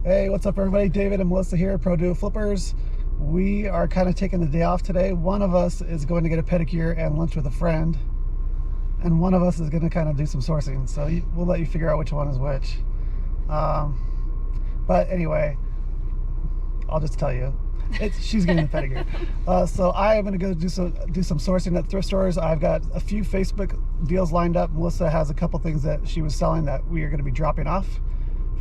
Hey, what's up everybody? David and Melissa here, Pro Duo Flippers. We are kind of taking the day off today. One of us is going to get a pedicure and lunch with a friend, and one of us is going to kind of do some sourcing. So we'll let you figure out which one is which. But anyway, I'll just tell you, she's getting the pedicure. So I am going to go do some sourcing at thrift stores. I've got a few Facebook deals lined up. Melissa has a couple things that she was selling that we are going to be dropping off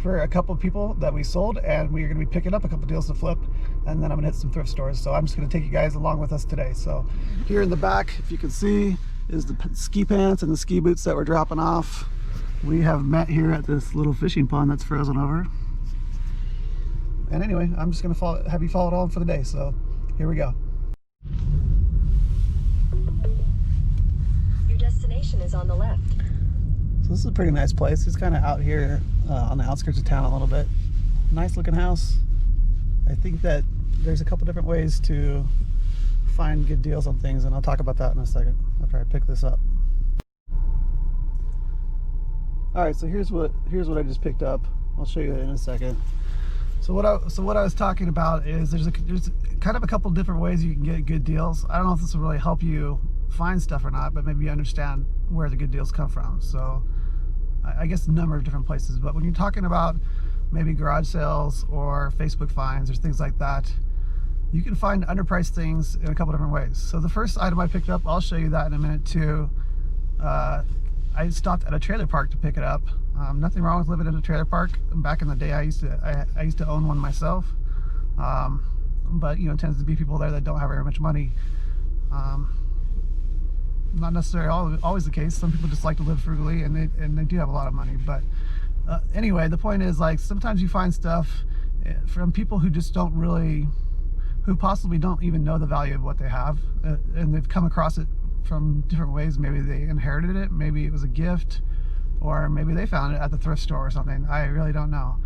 for a couple of people that we sold, and we are going to be picking up a couple deals to flip, and then I'm going to hit some thrift stores. So I'm just going to take you guys along with us today. So here in the back, if you can see, is the ski pants and the ski boots that we're dropping off. We have met here at this little fishing pond that's frozen over. And anyway, I'm just going to have you follow it all for the day. So here we go. Your destination is on the left. So this is a pretty nice place. It's kind of out here on the outskirts of town a little bit. Nice looking house. I think that there's a couple different ways to find good deals on things, and I'll talk about that in a second after I pick this up. All right, so here's what I just picked up. I'll show you in a second. So what I was talking about is there's kind of a couple different ways you can get good deals. I don't know if this will really help you find stuff or not, but maybe you understand where the good deals come from. So I guess a number of different places, but when you're talking about maybe garage sales or Facebook finds or things like that, you can find underpriced things in a couple different ways. So the first item I picked up, I'll show you that in a minute too. I stopped at a trailer park to pick it up. Nothing wrong with living in a trailer park. Back in the day, I used to own one myself, but you know, it tends to be people there that don't have very much money. Not necessarily always the case. Some people just like to live frugally, and they do have a lot of money. But anyway, the point is, like, sometimes you find stuff from people who just don't really, who possibly don't even know the value of what they have, and they've come across it from different ways. Maybe they inherited it, maybe it was a gift, or maybe they found it at the thrift store or something. I really don't know.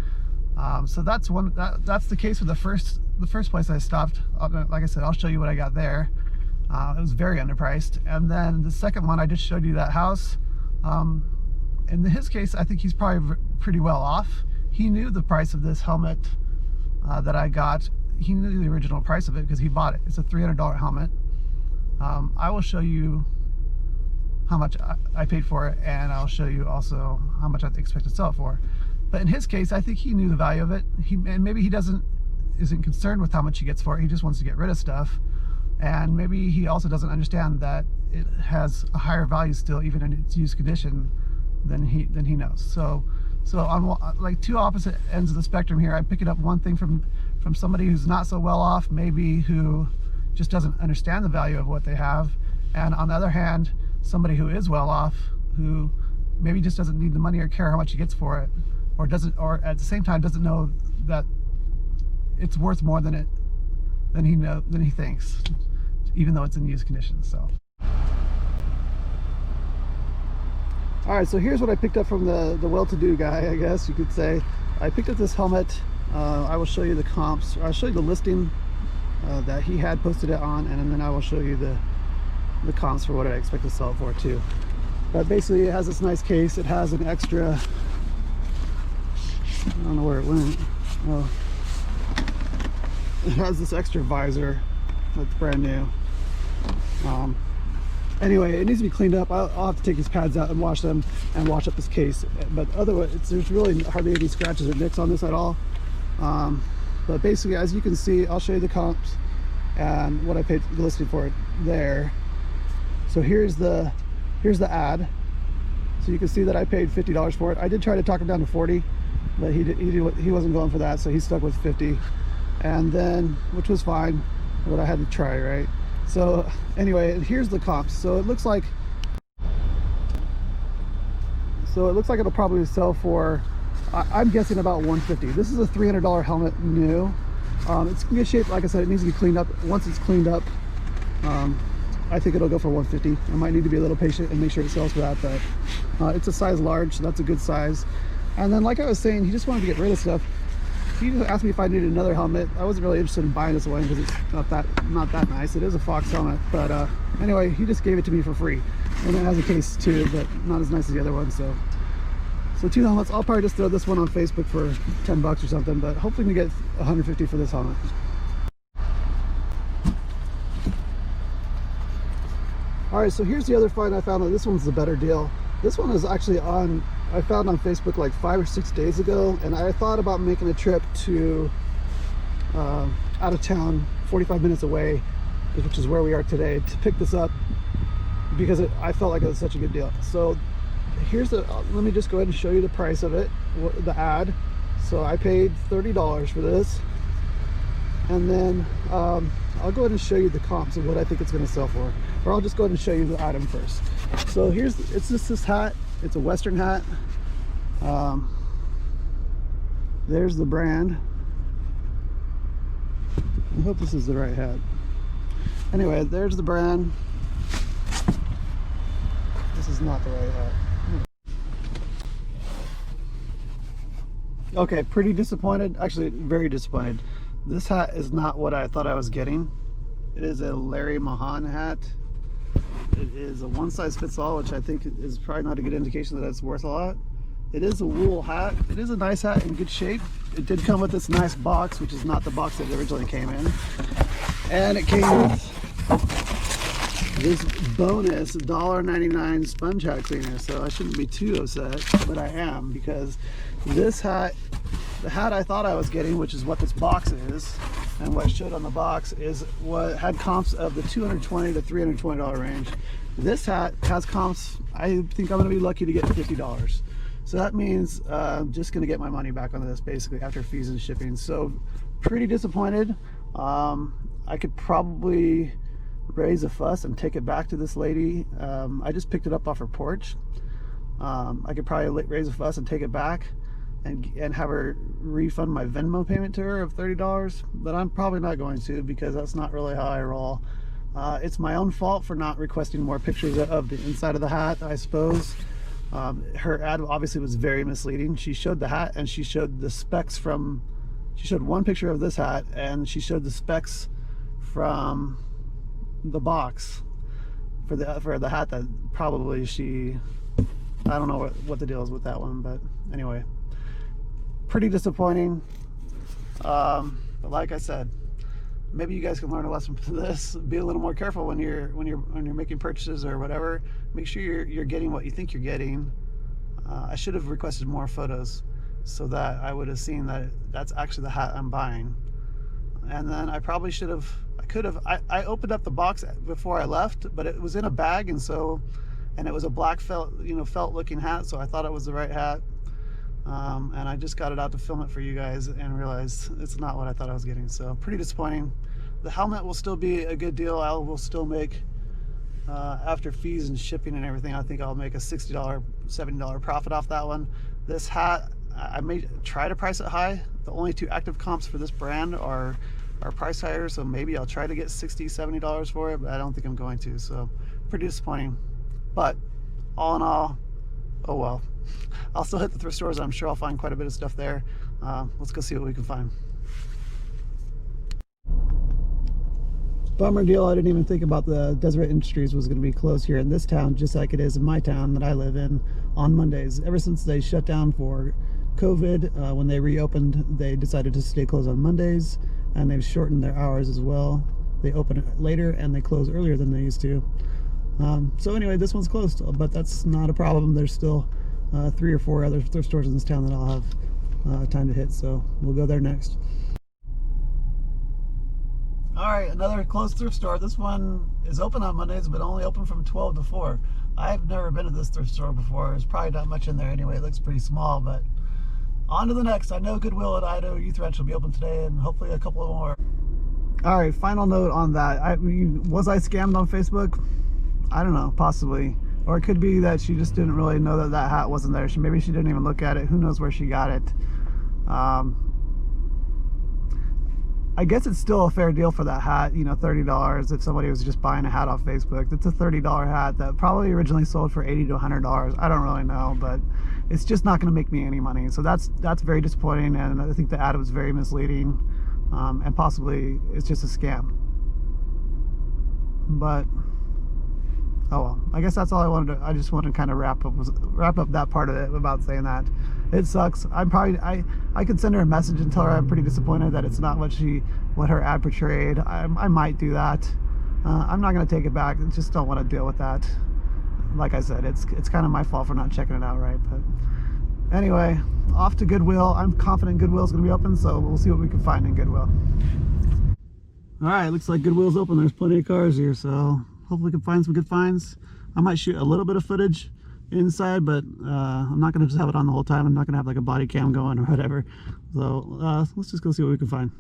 So that's the case with the first place I stopped. Like I said, I'll show you what I got there. It was very underpriced. And then the second one, I just showed you that house. In his case, I think he's probably pretty well off. He knew the price of this helmet that I got. He knew the original price of it because he bought it. It's a $300 helmet. I will show you how much I paid for it, and I'll show you also how much I expect to sell it for. But in his case, I think he knew the value of it. And maybe he isn't concerned with how much he gets for it. He just wants to get rid of stuff. And maybe he also doesn't understand that it has a higher value still, even in its used condition, than he knows. So on like two opposite ends of the spectrum here, I'm picking up one thing from somebody who's not so well off, maybe, who just doesn't understand the value of what they have, and on the other hand, somebody who is well off, who maybe just doesn't need the money or care how much he gets for it, or at the same time doesn't know that it's worth more than he thinks, even though it's in used condition. So all right, so here's what I picked up from the well-to-do guy, I guess you could say. I picked up this helmet. I will show you the comps. I'll show you the listing that he had posted it on, and then I will show you the comps for what I expect to sell it for too. But basically, it has this nice case. It has an extra, I don't know where it went. Oh, it has this extra visor that's brand new. Anyway, it needs to be cleaned up. I'll have to take these pads out and wash them and wash up this case. But otherwise, there's really hardly any scratches or nicks on this at all. But basically, as you can see, I'll show you the comps and what I paid the listing for it there. So here's the ad. So you can see that I paid $50 for it. I did try to talk him down to 40, but he wasn't going for that, so he stuck with 50. And then, which was fine, but I had to try, right? So anyway, here's the comps. So it looks like it'll probably sell for, I'm guessing, about $150. This is a $300 helmet new. It's in good shape. Like I said, it needs to be cleaned up. Once it's cleaned up, I think it'll go for $150. I might need to be a little patient and make sure it sells for that, but it's a size large, so that's a good size. And then, like I was saying, he just wanted to get rid of stuff. He just asked me if I needed another helmet. I wasn't really interested in buying this one because it's not that nice. It is a Fox helmet, but anyway, he just gave it to me for free, and it has a case too, but not as nice as the other one. So So 2 helmets. I'll probably just throw this one on Facebook for 10 bucks or something, but hopefully we get 150 for this helmet. All right, so here's the other find I found. That this one's the better deal. This one is actually I found on Facebook like 5 or 6 days ago, and I thought about making a trip to out of town, 45 minutes away, which is where we are today, to pick this up because I felt like it was such a good deal. So here's let me just go ahead and show you the price of it, the ad. So I paid $30 for this, and then I'll go ahead and show you the comps of what I think it's going to sell for, or I'll just go ahead and show you the item first. So it's just this hat. It's a Western hat. There's the brand. I hope this is the right hat. Anyway, there's the brand. This is not the right hat. Okay, pretty disappointed. Actually, very disappointed. This hat is not what I thought I was getting. It is a Larry Mahan hat. It is a one-size-fits-all, which I think is probably not a good indication that it's worth a lot. It is a wool hat. It is a nice hat in good shape. It did come with this nice box, which is not the box that it originally came in. And it came with this bonus $1.99 sponge hat cleaner. So I shouldn't be too upset, but I am, because this hat, the hat I thought I was getting, which is what this box is, and what it showed on the box, is what had comps of the $220 to $320 range. This hat has comps, I think I'm gonna be lucky to get $50. So that means I'm just gonna get my money back on this basically after fees and shipping. So pretty disappointed. I could probably raise a fuss and take it back to this lady. I just picked it up off her porch. I could probably raise a fuss and take it back and have her refund my Venmo payment to her of $30, but I'm probably not going to, because that's not really how I roll. It's my own fault for not requesting more pictures of the inside of the hat, I suppose. Her ad obviously was very misleading. She showed the hat and she showed the specs from, she showed one picture of this hat and she showed the specs from the box for the hat that probably I don't know what the deal is with that one, but anyway, pretty disappointing. But like I said, maybe you guys can learn a lesson from this. Be a little more careful when you're making purchases or whatever. Make sure you're getting what you think you're getting. I should have requested more photos so that I would have seen that that's actually the hat I'm buying. And then I probably should have, I opened up the box before I left, but it was in a bag, and it was a black felt looking hat, so I thought it was the right hat. And I just got it out to film it for you guys and realized it's not what I thought I was getting. So pretty disappointing. The helmet will still be a good deal. I will still make, after fees and shipping and everything, I think I'll make a $60, $70 profit off that one. This hat, I may try to price it high. The only two active comps for this brand are price higher, so maybe I'll try to get $60, $70 for it, but I don't think I'm going to. So pretty disappointing. But all in all, oh well. I'll still hit the thrift stores. I'm sure I'll find quite a bit of stuff there. Let's go see what we can find. Bummer deal. I didn't even think about the Deseret Industries was going to be closed here in this town, just like it is in my town that I live in, on Mondays. Ever since they shut down for COVID, when they reopened, they decided to stay closed on Mondays, and they've shortened their hours as well. They open it later and they close earlier than they used to. So anyway, this one's closed, but that's not a problem. There's still 3 or 4 other thrift stores in this town that I'll have time to hit, so we'll go there next. All right, another closed thrift store. This one is open on Mondays, but only open from 12 to 4. I've never been to this thrift store before. There's probably not much in there anyway. It looks pretty small, but on to the next. I know Goodwill at Idaho Youth Ranch will be open today, and hopefully a couple of more. All right, final note on that. Was I scammed on Facebook? I don't know, possibly. Or it could be that she just didn't really know that that hat wasn't there. Maybe she didn't even look at it. Who knows where she got it. I guess it's still a fair deal for that hat, $30 if somebody was just buying a hat off Facebook. It's a $30 hat that probably originally sold for $80 to $100. I don't really know, but it's just not going to make me any money. So that's very disappointing, and I think the ad was very misleading, and possibly it's just a scam. But Oh well, I guess that's all I wanted to. I just wanted to kind of wrap up that part of it about saying that it sucks. I could send her a message and tell her I'm pretty disappointed that it's not what her ad portrayed. I might do that. I'm not gonna take it back. I just don't want to deal with that. Like I said, it's kind of my fault for not checking it out right. But anyway, off to Goodwill. I'm confident Goodwill's gonna be open, so we'll see what we can find in Goodwill. All right, looks like Goodwill's open. There's plenty of cars here, so hopefully we can find some good finds. I might shoot a little bit of footage inside, but I'm not gonna just have it on the whole time. I'm not gonna have like a body cam going or whatever. So let's just go see what we can find.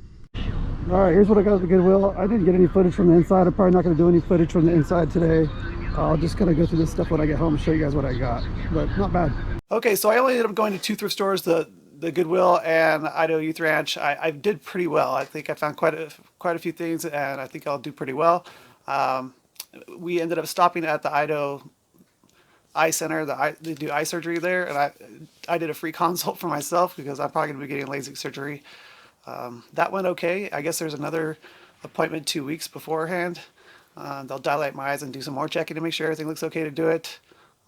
All right, here's what I got at the Goodwill. I didn't get any footage from the inside. I'm probably not gonna do any footage from the inside today. I'll just kind of go through this stuff when I get home and show you guys what I got, but not bad. Okay, so I only ended up going to 2 thrift stores, the Goodwill and Idaho Youth Ranch. I did pretty well. I think I found quite a few things, and I think I'll do pretty well. We ended up stopping at the Idaho Eye Center. They do eye surgery there, and I did a free consult for myself because I'm probably going to be getting LASIK surgery. That went okay. I guess there's another appointment 2 weeks beforehand. They'll dilate my eyes and do some more checking to make sure everything looks okay to do it.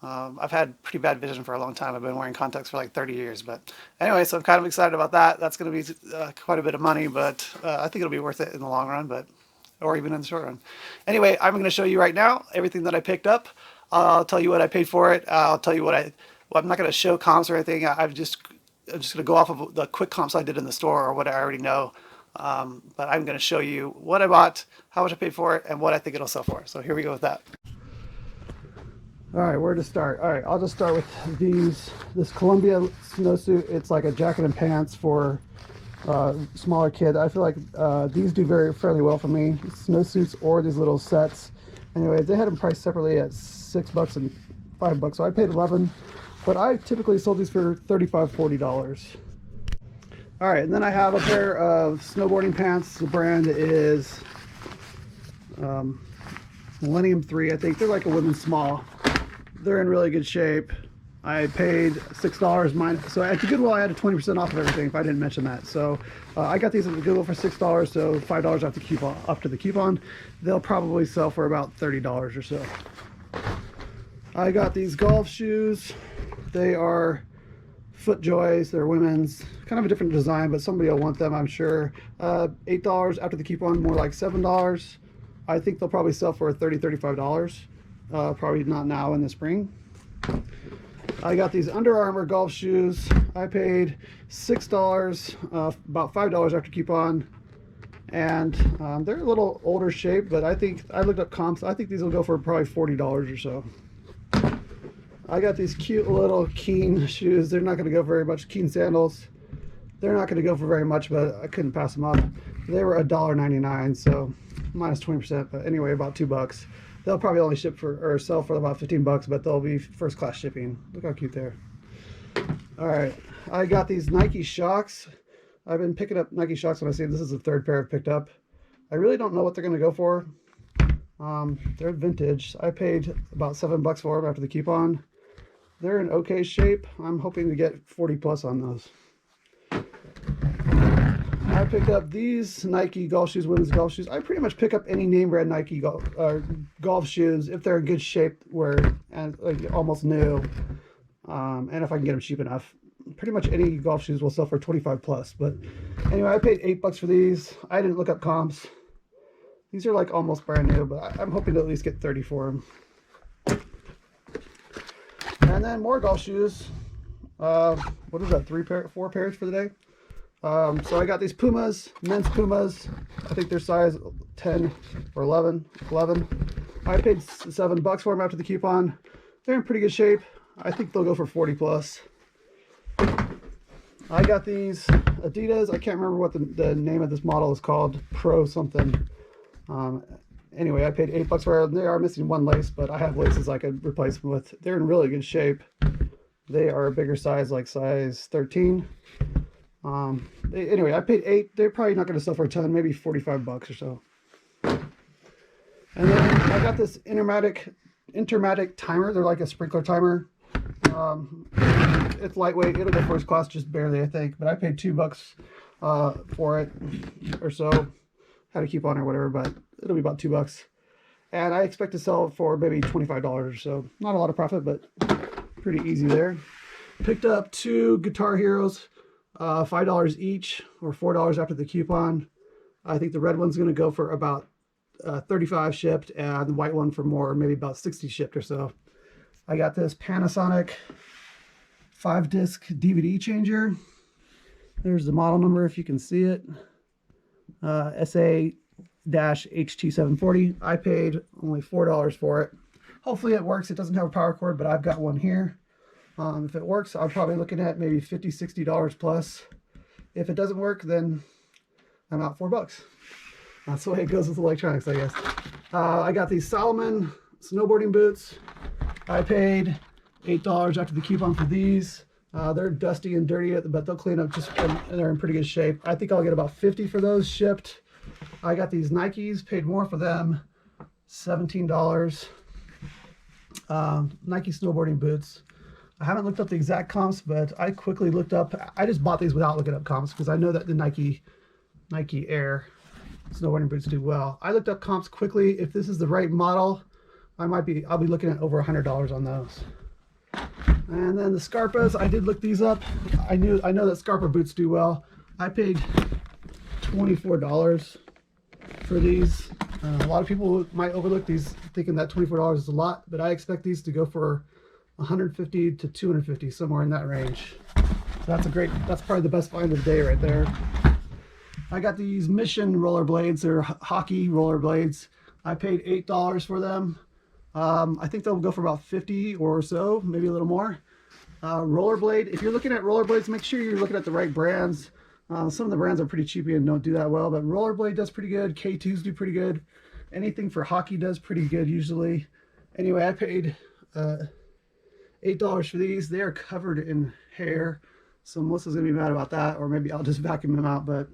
I've had pretty bad vision for a long time. I've been wearing contacts for like 30 years. But anyway, so I'm kind of excited about that. That's going to be quite a bit of money, but I think it'll be worth it in the long run, or even in the short run. Anyway, I'm going to show you right now everything that I picked up. I'll tell you what I paid for it. I'll tell you I'm not going to show comps or anything. I'm just going to go off of the quick comps I did in the store or what I already know. But I'm going to show you what I bought, how much I paid for it, and what I think it'll sell for. So here we go with that. All right, where to start? All right, I'll just start with this Columbia snowsuit. It's like a jacket and pants for smaller kid. I feel like these do fairly well for me. Snowsuits or these little sets. Anyway, they had them priced separately at $6 and $5, so I paid $11. But I typically sold these for $35, $40. All right, and then I have a pair of snowboarding pants. The brand is Millennium 3, I think. They're like a women's small. They're in really good shape. I paid $6 so at the Goodwill I had a 20% off of everything, if I didn't mention that. So I got these at the Goodwill for $6, so $5 after the coupon. They'll probably sell for about $30 or so. I got these golf shoes. They are FootJoys. They're women's, kind of a different design, but somebody will want them, I'm sure. $8 after the coupon, more like $7. I think they'll probably sell for $30, $35. Probably not now in the spring. I got these Under Armour golf shoes. I paid $6, about $5 after coupon, and they're a little older shape, but I think I looked up comps. I think these will go for probably $40 or so. I got these cute little Keen shoes. They're not going to go very much. Keen sandals. They're not going to go for very much, but I couldn't pass them up. They were $1.99, so minus 20%. But anyway, about $2. They'll probably only sell for about $15, but they'll be first class shipping. Look how cute they are. All right, I got these Nike Shox. I've been picking up Nike Shox when I see them. This is the third pair I've picked up. I really don't know what they're going to go for. They're vintage. I paid about $7 for them after the coupon. They're in okay shape. I'm hoping to get 40 plus on those. I picked up these Nike golf shoes, women's golf shoes. I pretty much pick up any name brand Nike golf shoes if they're in good shape, and like almost new, and if I can get them cheap enough. Pretty much any golf shoes will sell for 25 plus. But anyway, I paid $8 for these. I didn't look up comps. These are like almost brand new, but I'm hoping to at least get 30 for them. And then more golf shoes. What is that? 4 pairs for the day. So I got these Pumas, men's Pumas. I think they're size 10 or 11. I paid $7 for them after the coupon. They're in pretty good shape. I think they'll go for 40 plus. I got these Adidas. I can't remember what the name of this model is called. Pro something. Anyway, I paid $8 for them. They are missing one lace, but I have laces I could replace them with. They're in really good shape. They are a bigger size, like size 13. Anyway, I paid $8. They're probably not going to sell for a ton, maybe $45 or so. And then I got this Intermatic timer. They're like a sprinkler timer. It's lightweight. It'll go first class just barely, I think. But I paid $2 for it or so. Had a coupon or whatever, but it'll be about $2. And I expect to sell it for maybe $25 or so. Not a lot of profit, but pretty easy there. Picked up 2 Guitar Heroes, $5 each, or $4 after the coupon. I think the red one's going to go for about 35 shipped, and the white one for more, maybe about 60 shipped or so. I got this Panasonic 5-disc DVD changer. There's the model number if you can see it. SA-HT740. I paid only $4 for it. Hopefully it works. It doesn't have a power cord, but I've got one here. If it works, I'm probably looking at maybe $50, $60 plus. If it doesn't work, then I'm out $4. That's the way it goes with electronics, I guess. I got these Salomon snowboarding boots. I paid $8 after the coupon for these. They're dusty and dirty, but they'll clean up just, and they're in pretty good shape. I think I'll get about 50 for those shipped. I got these Nikes, paid more for them, $17. Nike snowboarding boots. I haven't looked up the exact comps, but I quickly looked up. I just bought these without looking up comps because I know that the Nike Air snowboarding boots do well. I looked up comps quickly. If this is the right model, I'll be looking at over $100 on those. And then the Scarpas, I did look these up. I know that Scarpa boots do well. I paid $24 for these. A lot of people might overlook these thinking that $24 is a lot, but I expect these to go for $150 to $250, somewhere in that range. So that's probably the best find of the day right there. I got these Mission rollerblades. They're hockey rollerblades. I paid $8 for them. I think they'll go for about 50 or so, maybe a little more. Rollerblade, if you're looking at rollerblades, make sure you're looking at the right brands. Some of the brands are pretty cheapy and don't do that well, but Rollerblade does pretty good. K2s do pretty good. Anything for hockey does pretty good usually. Anyway, I paid $8 for these. They are covered in hair, so Melissa's gonna be mad about that, or maybe I'll just vacuum them out. But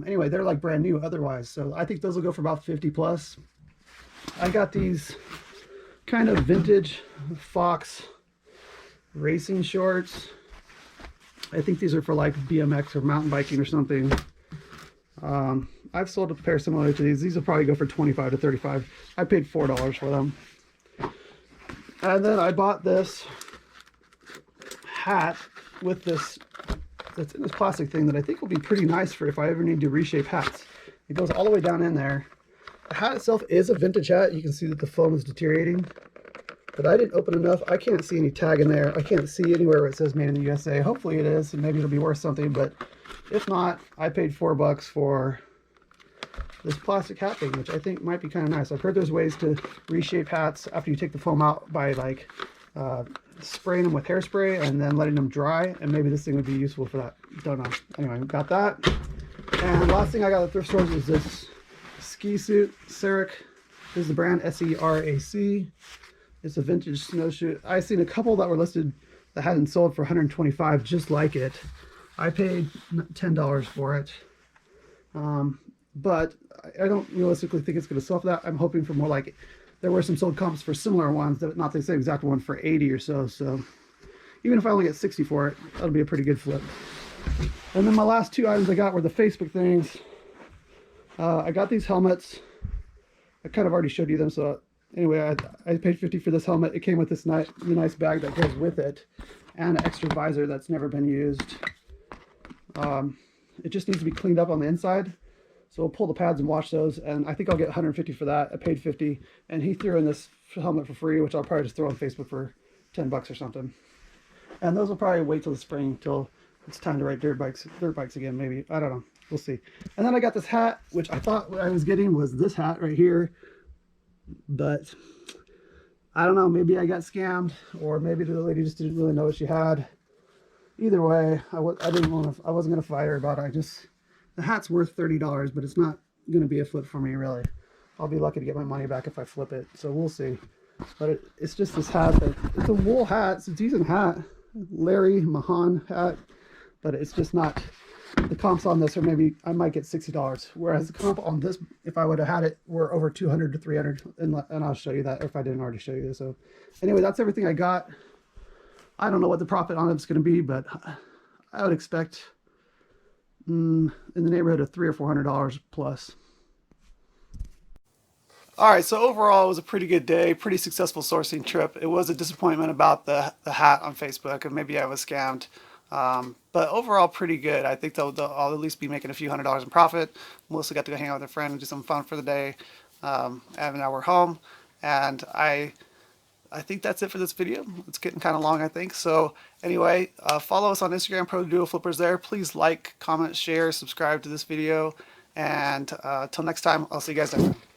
anyway, they're like brand new otherwise, so I think those will go for about 50 plus. I got these kind of vintage Fox racing shorts. I think these are for like BMX or mountain biking or something. I've sold a pair similar to these. These will probably go for 25 to 35. I paid $4 for them. And then I bought this hat with this, that's in this plastic thing that I think will be pretty nice for if I ever need to reshape hats. It goes all the way down in there. The hat itself is a vintage hat. You can see that the foam is deteriorating, but I didn't open enough. I can't see any tag in there. I can't see anywhere where it says made in the USA. Hopefully it is, and maybe it'll be worth something, but if not, I paid $4 for this plastic hat thing, which I think might be kind of nice. I've heard there's ways to reshape hats after you take the foam out by like spraying them with hairspray and then letting them dry, and maybe this thing would be useful for that. Don't know. Anyway, got that. And last thing I got at thrift stores is this ski suit, Serac. This is the brand SERAC. It's a vintage snowsuit. I've seen a couple that were listed that hadn't sold for $125 just like it. I paid $10 for it. But I don't realistically think it's going to sell for that. I'm hoping for more like, there were some sold comps for similar ones, that not the same exact one, for 80 or so. So even if I only get 60 for it, that'll be a pretty good flip. And then my last two items I got were the Facebook things. I got these helmets. I kind of already showed you them. So anyway, I paid $50 for this helmet. It came with this nice bag that goes with it, and an extra visor that's never been used. It just needs to be cleaned up on the inside. So we'll pull the pads and wash those, and I think I'll get $150 for that. I paid $50, and he threw in this helmet for free, which I'll probably just throw on Facebook for $10 or something. And those will probably wait till the spring, till it's time to ride dirt bikes again, maybe. I don't know. We'll see. And then I got this hat, which I thought what I was getting was this hat right here, but I don't know. Maybe I got scammed, or maybe the lady just didn't really know what she had. Either way, I wasn't gonna fight her about it. The hat's worth $30, but it's not gonna be a flip for me, really. I'll be lucky to get my money back if I flip it, so we'll see. But it's just this hat it's a wool hat. It's a decent hat, Larry Mahan hat, but it's just not. The comps on this are maybe, I might get $60, whereas the comp on this, if I would have had it, were over 200 to 300, and I'll show you that if I didn't already show you this. So anyway, that's everything I got. I don't know what the profit on it's going to be, but I would expect in the neighborhood of $300 or $400 plus. All right, so overall, it was a pretty good day, pretty successful sourcing trip. It was a disappointment about the hat on Facebook, and maybe I was scammed. But overall, pretty good. I think I'll at least be making a few $100s in profit. Melissa got to go hang out with her friend and do something fun for the day. And now we're home. And I think that's it for this video. It's getting kind of long, I think. So anyway, follow us on Instagram, Pro Duo Flippers there. Please like, comment, share, subscribe to this video. And until next time, I'll see you guys next time.